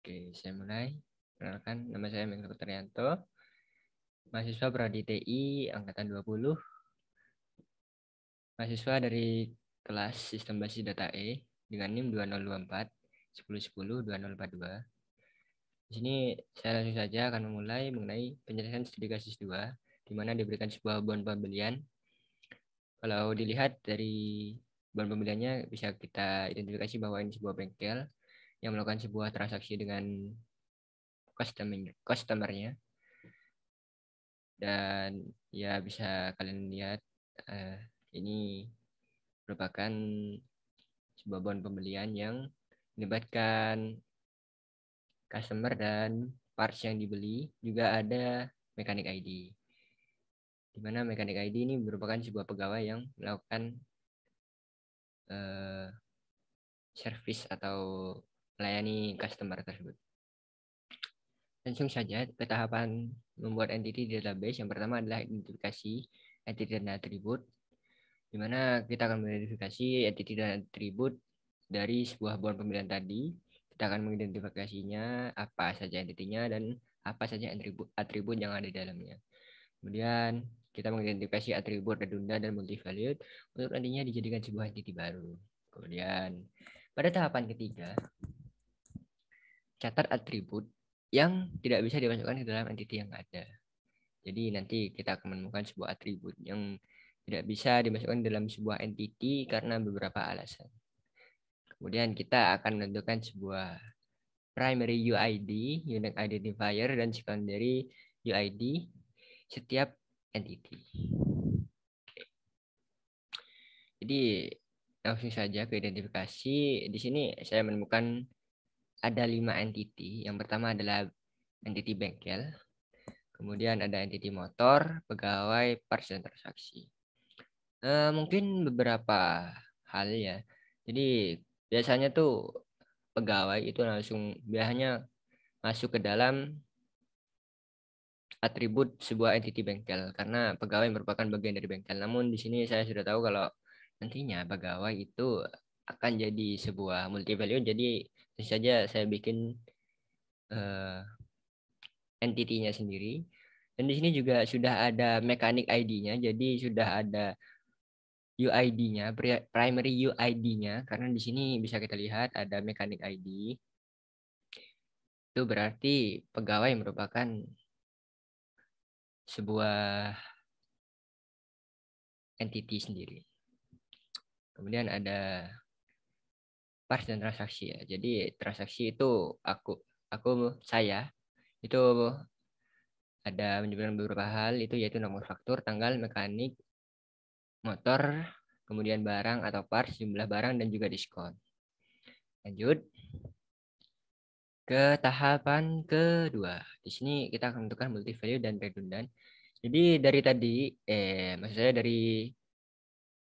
Oke, saya mulai. Perkenalkan, nama saya Mengko Trianto, mahasiswa Prodi TI angkatan 20, mahasiswa dari kelas Sistem Basis Data E dengan NIM 2024 1010 2042. Di sini saya langsung saja akan memulai mengenai penjelasan studi kasus 2, di mana diberikan sebuah bond pembelian. Kalau dilihat dari bond pembeliannya bisa kita identifikasi bahwa ini sebuah bengkel yang melakukan sebuah transaksi dengan customernya. Dan ya bisa kalian lihat ini merupakan sebuah bond pembelian yang melibatkan customer dan parts yang dibeli, juga ada mechanic ID. Di mana mechanic ID ini merupakan sebuah pegawai yang melakukan eh, service atau melayani customer tersebut. Langsung saja ke tahapan membuat entity database. Yang pertama adalah identifikasi entity dan atribut, di mana kita akan mengidentifikasi entity dan atribut dari sebuah bond pembelian tadi. Kita akan mengidentifikasinya apa saja entitinya dan apa saja atribut yang ada di dalamnya. Kemudian kita mengidentifikasi atribut redundan dan multivalued untuk nantinya dijadikan sebuah entity baru. Kemudian pada tahapan ketiga, catat atribut yang tidak bisa dimasukkan ke dalam entity yang ada. Jadi nanti kita akan menemukan sebuah atribut yang tidak bisa dimasukkan dalam sebuah entity karena beberapa alasan. Kemudian kita akan menentukan sebuah primary UID, unique identifier, dan secondary UID setiap entity. Jadi langsung saja ke identifikasi. Di sini saya menemukan ada 5 entity. Yang pertama adalah entity bengkel, kemudian ada entity motor, pegawai, parts, dan transaksi. Mungkin beberapa hal ya. Jadi biasanya tuh pegawai itu langsung biasanya masuk ke dalam atribut sebuah entity bengkel karena pegawai merupakan bagian dari bengkel. Namun di sini saya sudah tahu kalau nantinya pegawai itu akan jadi sebuah multi value. Jadi tentu saja saya bikin uh, entity-nya sendiri. Dan di sini juga sudah ada mechanic ID-nya. Jadi sudah ada UID-nya, primary UID-nya, karena di sini bisa kita lihat ada mechanic ID. Itu berarti pegawai merupakan sebuah entity sendiri. Kemudian ada parts dan transaksi ya. Jadi transaksi itu saya itu ada menyebutkan beberapa hal itu yaitu nomor faktur, tanggal, mekanik, motor, kemudian barang atau parts, jumlah barang dan juga diskon. Lanjut ke tahapan kedua. Di sini kita akan menentukan multi value dan redundan. Jadi dari tadi maksud saya dari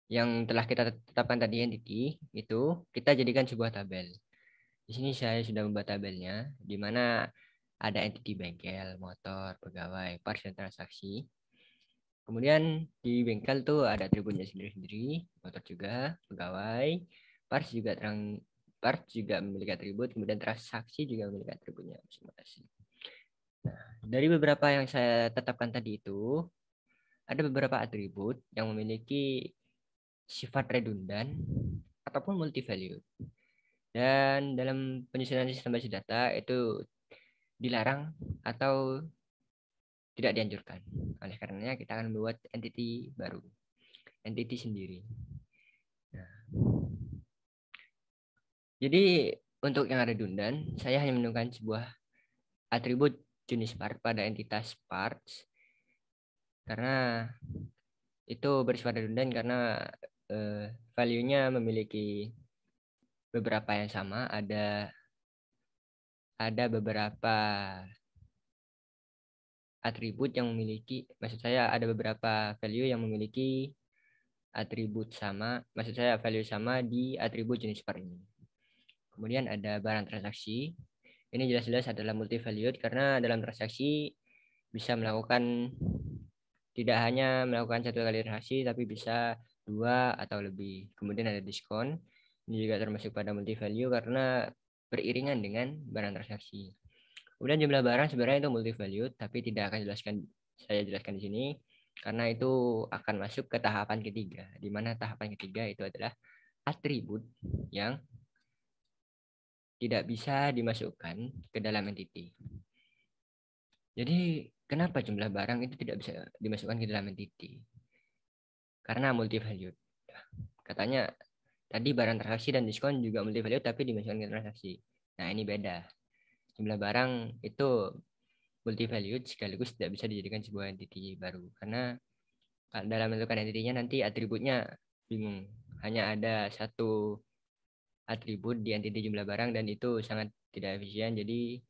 yang telah kita tetapkan tadi entity itu kita jadikan sebuah tabel. Di sini saya sudah membuat tabelnya, di mana ada entity bengkel, motor, pegawai, parts, dan transaksi. Kemudian di bengkel tuh ada atributnya sendiri-sendiri, motor juga, pegawai, parts juga memiliki atribut, kemudian transaksi juga memiliki atributnya masing-masing. Nah, dari beberapa yang saya tetapkan tadi itu, ada beberapa atribut yang memiliki sifat redundan ataupun multi-value. Dan dalam penyusunan sistem basis data itu dilarang atau tidak dianjurkan. Oleh karenanya kita akan membuat entity baru, entity sendiri. Nah, jadi untuk yang redundan, saya hanya menemukan sebuah atribut jenis part pada entitas parts karena itu bersifat redundan karena value-nya memiliki beberapa yang sama, ada beberapa atribut yang memiliki, maksud saya ada beberapa value yang memiliki atribut sama, maksud saya value sama di atribut jenis part ini. Kemudian ada barang transaksi. Ini jelas-jelas adalah multi valued karena dalam transaksi bisa melakukan tidak hanya melakukan satu kali transaksi tapi bisa 2 atau lebih. Kemudian ada diskon. Ini juga termasuk pada multi value karena beriringan dengan barang transaksi. Kemudian jumlah barang sebenarnya itu multi value, tapi tidak akan saya jelaskan di sini karena itu akan masuk ke tahapan ketiga, di mana tahapan ketiga itu adalah atribut yang tidak bisa dimasukkan ke dalam entity. Jadi kenapa jumlah barang itu tidak bisa dimasukkan ke dalam entity? Karena multi value. Katanya tadi barang transaksi dan diskon juga multi value tapi dimasukkan ke transaksi. Nah, ini beda. Jumlah barang itu multi value sekaligus tidak bisa dijadikan sebuah entity baru karena dalam menentukan entity-nya nanti atributnya bingung. Hanya ada satu atribut di entity jumlah barang dan itu sangat tidak efisien. Jadi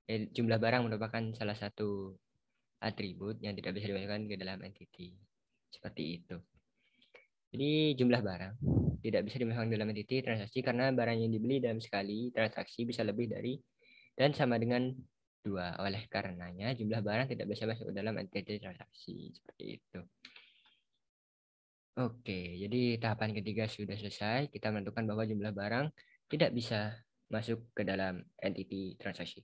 jumlah barang merupakan salah satu atribut yang tidak bisa dimasukkan ke dalam entity. Seperti itu. Jadi jumlah barang tidak bisa dimasukkan dalam entity transaksi karena barang yang dibeli dalam sekali transaksi bisa lebih dari dan sama dengan 2. Oleh karenanya jumlah barang tidak bisa masuk ke dalam entity transaksi. Seperti itu. Oke, jadi tahapan ketiga sudah selesai. Kita menentukan bahwa jumlah barang tidak bisa masuk ke dalam entity transaksi.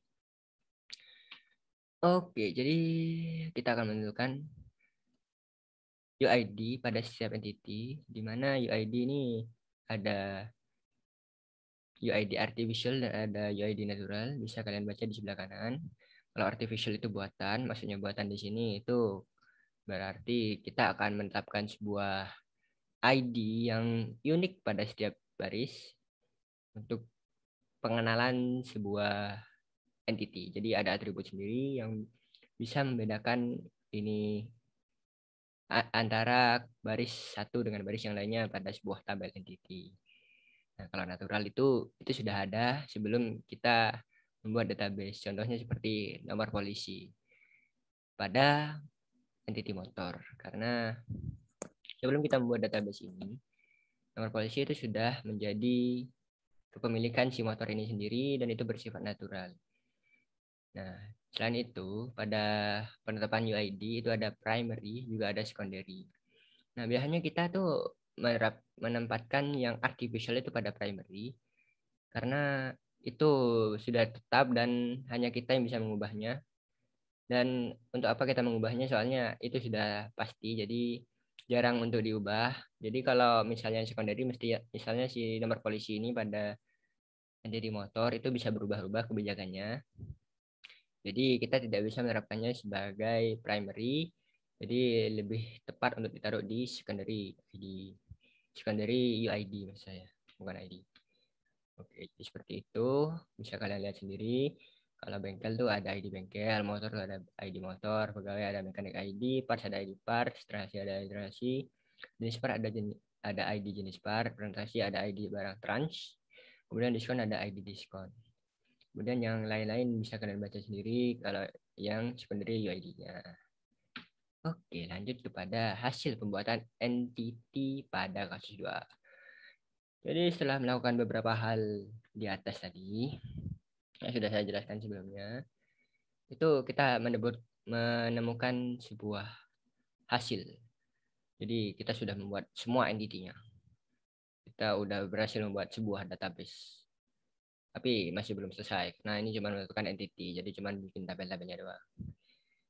Oke, jadi kita akan menentukan UID pada setiap entity, di mana UID ini ada UID artificial dan ada UID natural. Bisa kalian baca di sebelah kanan. Kalau artificial itu buatan, maksudnya buatan di sini itu berarti kita akan menetapkan sebuah ID yang unik pada setiap baris untuk pengenalan sebuah entity. Jadi ada atribut sendiri yang bisa membedakan ini antara baris satu dengan baris yang lainnya pada sebuah tabel entity. Nah, kalau natural itu sudah ada sebelum kita membuat database. Contohnya seperti nomor polisi pada entity motor. Karena sebelum kita membuat database ini, nomor polisi itu sudah menjadi kepemilikan si motor ini sendiri dan itu bersifat natural. Nah, selain itu, pada penetapan UID itu ada primary, juga ada secondary. Nah, biasanya kita tuh menempatkan yang artificial itu pada primary, karena itu sudah tetap dan hanya kita yang bisa mengubahnya. Dan untuk apa kita mengubahnya? Soalnya itu sudah pasti, jadi jarang untuk diubah. Jadi kalau misalnya secondary, mesti misalnya si nomor polisi ini pada entity motor itu bisa berubah-ubah kebijakannya. Jadi kita tidak bisa menerapkannya sebagai primary. Jadi lebih tepat untuk ditaruh di secondary UID maksud saya, bukan ID. Oke, jadi seperti itu. Bisa kalian lihat sendiri. Kalau bengkel tuh ada ID bengkel, motor tuh ada ID motor, pegawai ada mekanik ID, parts ada ID parts, transaksi ada ID transaksi, jenis part ada ID jenis part, transaksi ada ID barang trans, kemudian diskon ada ID diskon. Kemudian yang lain-lain bisa kalian baca sendiri kalau yang secondary UID-nya. Oke, lanjut kepada hasil pembuatan entity pada kasus 2. Jadi setelah melakukan beberapa hal di atas tadi, yang sudah saya jelaskan sebelumnya, itu kita menemukan sebuah hasil. Jadi kita sudah membuat semua entity-nya. Kita udah berhasil membuat sebuah database. Tapi masih belum selesai. Nah, ini cuma menentukan entity, jadi cuma bikin tabel-tabelnya doang.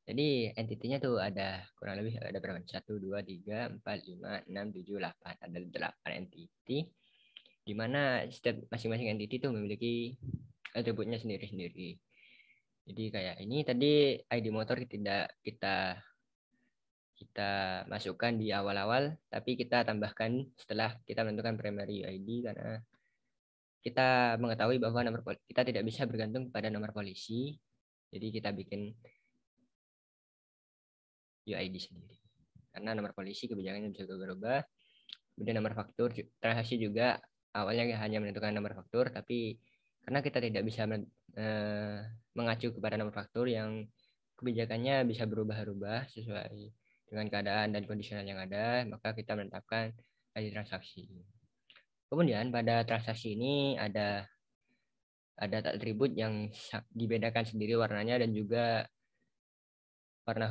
Jadi entity-nya tuh ada kurang lebih ada berapa? 1, 2, 3, 4, 5, 6, 7, 8. Ada 8 entity. Di mana setiap masing-masing entity tuh memiliki atributnya sendiri-sendiri. Jadi kayak ini tadi ID motor tidak kita masukkan di awal-awal, tapi kita tambahkan setelah kita menentukan primary ID karena kita mengetahui bahwa kita tidak bisa bergantung pada nomor polisi. Jadi kita bikin UID sendiri. Karena nomor polisi kebijakannya bisa berubah. Kemudian nomor faktur transaksi juga awalnya hanya menentukan nomor faktur, tapi karena kita tidak bisa mengacu kepada nomor faktur yang kebijakannya bisa berubah-ubah sesuai dengan keadaan dan kondisional yang ada, maka kita menetapkan ID transaksi. Kemudian pada transaksi ini ada atribut yang dibedakan sendiri warnanya dan juga warna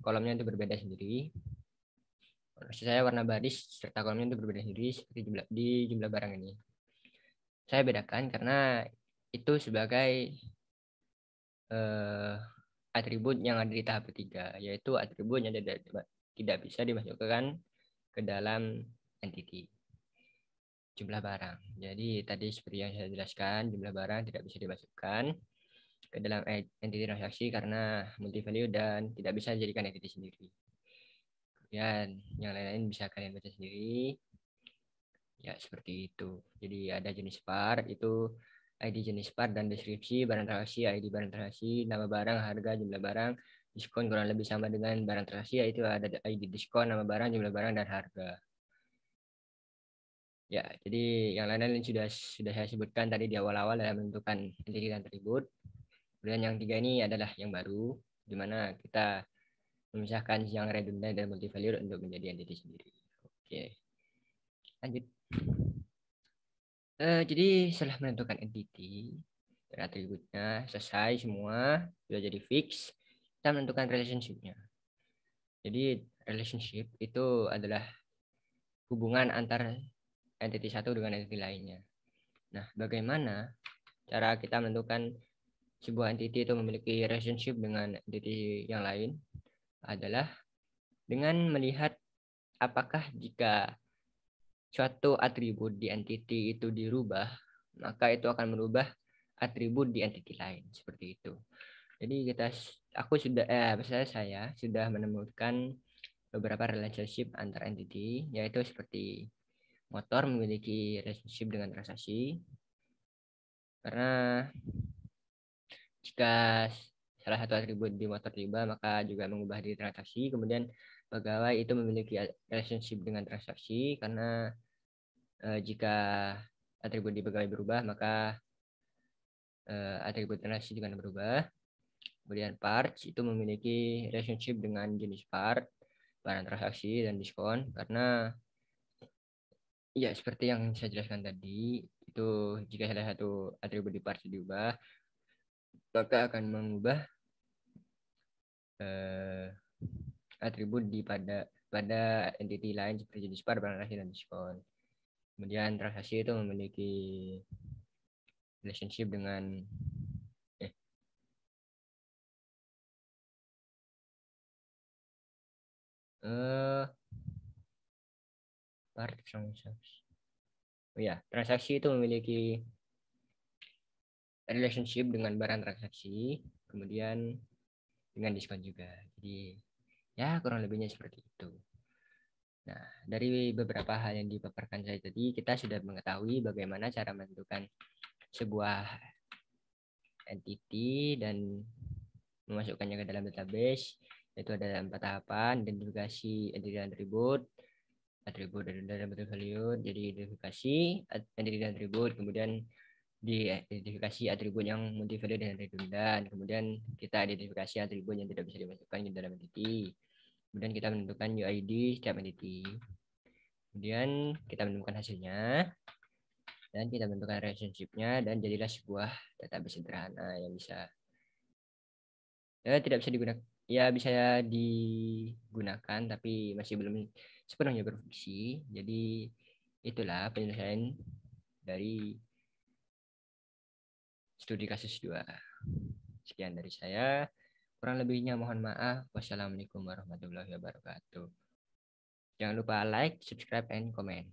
kolomnya itu berbeda sendiri. Maksud saya warna baris serta kolomnya itu berbeda sendiri seperti di jumlah barang ini. Saya bedakan karena itu sebagai atribut yang ada di tahap ketiga, yaitu atribut yang tidak bisa dimasukkan ke dalam entity jumlah barang. Jadi tadi seperti yang saya jelaskan, jumlah barang tidak bisa dimasukkan ke dalam entity transaksi karena multi value dan tidak bisa dijadikan entity sendiri. Kemudian yang lain-lain bisa kalian baca sendiri. Ya, seperti itu. Jadi ada jenis part, itu ID jenis part dan deskripsi barang transaksi, ID barang transaksi, nama barang, harga, jumlah barang, diskon kurang lebih sama dengan barang transaksi, yaitu ada ID diskon, nama barang, jumlah barang, dan harga. Ya, jadi yang lain-lain sudah saya sebutkan tadi di awal-awal dalam menentukan entity dan atribut. Kemudian yang tiga ini adalah yang baru, di mana kita memisahkan yang redundant dan multivalue untuk menjadi entity sendiri. Oke, lanjut. Jadi setelah menentukan entity dan atributnya selesai semua, sudah jadi fix, kita menentukan relationship-nya. Jadi relationship itu adalah hubungan antar entity satu dengan entity lainnya. Nah, bagaimana cara kita menentukan sebuah entity itu memiliki relationship dengan entity yang lain adalah dengan melihat apakah jika suatu atribut di entity itu dirubah, maka itu akan merubah atribut di entity lain, seperti itu. Jadi saya sudah menemukan beberapa relationship antar entity, yaitu seperti motor memiliki relationship dengan transaksi, karena jika salah satu atribut di motor dirubah, maka juga mengubah di transaksi. Kemudian pegawai itu memiliki relationship dengan transaksi, karena jika atribut di pegawai berubah, maka atribut transaksi juga berubah. Kemudian parts itu memiliki relationship dengan jenis part, barang transaksi, dan diskon. Karena ya seperti yang saya jelaskan tadi, itu jika salah satu atribut di parts diubah, maka akan mengubah eh, atribut pada entity lain seperti jenis part, barang transaksi, dan diskon. Kemudian transaksi itu memiliki relationship dengan part transaksi. Oh ya, transaksi itu memiliki relationship dengan barang transaksi, kemudian dengan diskon juga. Jadi ya kurang lebihnya seperti itu. Nah, dari beberapa hal yang dipaparkan saya tadi, kita sudah mengetahui bagaimana cara menentukan sebuah entity dan memasukkannya ke dalam database. Itu ada 4 tahapan: identifikasi entity dan atribut, atribut dan value. Jadi identifikasi entity dan atribut, kemudian diidentifikasi atribut yang multivalue dan redundant. Kemudian kita identifikasi atribut yang tidak bisa dimasukkan ke dalam entity. Kemudian kita menentukan UID setiap entity. Kemudian kita menemukan hasilnya dan kita menentukan relationship-nya dan jadilah sebuah database sederhana yang tidak bisa digunakan, ya bisa digunakan tapi masih belum sepenuhnya berfungsi. Jadi itulah penyelesaian dari studi kasus 2. Sekian dari saya. Kurang lebihnya mohon maaf. Wassalamualaikum warahmatullahi wabarakatuh. Jangan lupa like, subscribe, and comment.